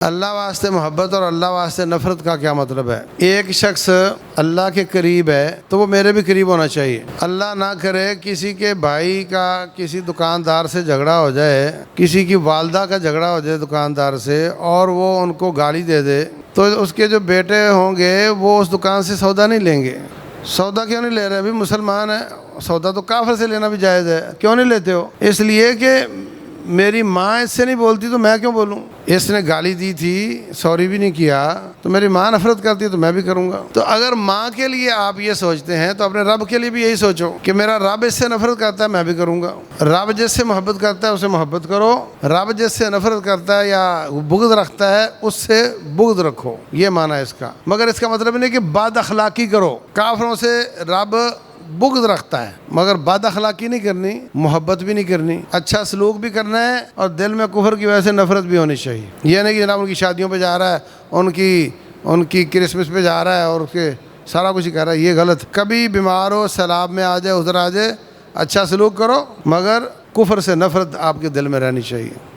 اللہ واسطے محبت اور اللہ واسطے نفرت کا کیا مطلب ہے؟ ایک شخص اللہ کے قریب ہے تو وہ میرے بھی قریب ہونا چاہیے۔ اللہ نہ کرے کسی کے بھائی کا کسی دکاندار سے جھگڑا ہو جائے، کسی کی والدہ کا جھگڑا ہو جائے دکاندار سے، اور وہ ان کو گالی دے دے، تو اس کے جو بیٹے ہوں گے وہ اس دکان سے سودا نہیں لیں گے۔ سودا کیوں نہیں لے رہے؟ ابھی مسلمان ہے، سودا تو کافر سے لینا بھی جائز ہے، کیوں نہیں لیتے ہو؟ اس لیے کہ میری ماں اس سے نہیں بولتی تو میں کیوں بولوں؟ اس نے گالی دی تھی، سوری بھی نہیں کیا، تو میری ماں نفرت کرتی ہے تو میں بھی کروں گا۔ تو اگر ماں کے لیے آپ یہ سوچتے ہیں تو اپنے رب کے لیے بھی یہی سوچو کہ میرا رب اس سے نفرت کرتا ہے، میں بھی کروں گا۔ رب جس سے محبت کرتا ہے اسے محبت کرو، رب جس سے نفرت کرتا ہے یا بغض رکھتا ہے اس سے بغض رکھو، یہ معنی ہے اس کا۔ مگر اس کا مطلب نہیں کہ بد اخلاقی کرو۔ کافروں سے رب بغض رکھتا ہے مگر بد اخلاقی نہیں کرنی، محبت بھی نہیں کرنی، اچھا سلوک بھی کرنا ہے، اور دل میں کفر کی وجہ سے نفرت بھی ہونی چاہیے۔ یہ نہیں کہ جناب ان کی شادیوں پہ جا رہا ہے، ان کی کرسمس پہ جا رہا ہے اور اس کے سارا کچھ کر رہا ہے، یہ غلط۔ کبھی بیمار ہو، سیلاب میں آ جائے، ادھر آ جائے، اچھا سلوک کرو، مگر کفر سے نفرت آپ کے دل میں رہنی چاہیے۔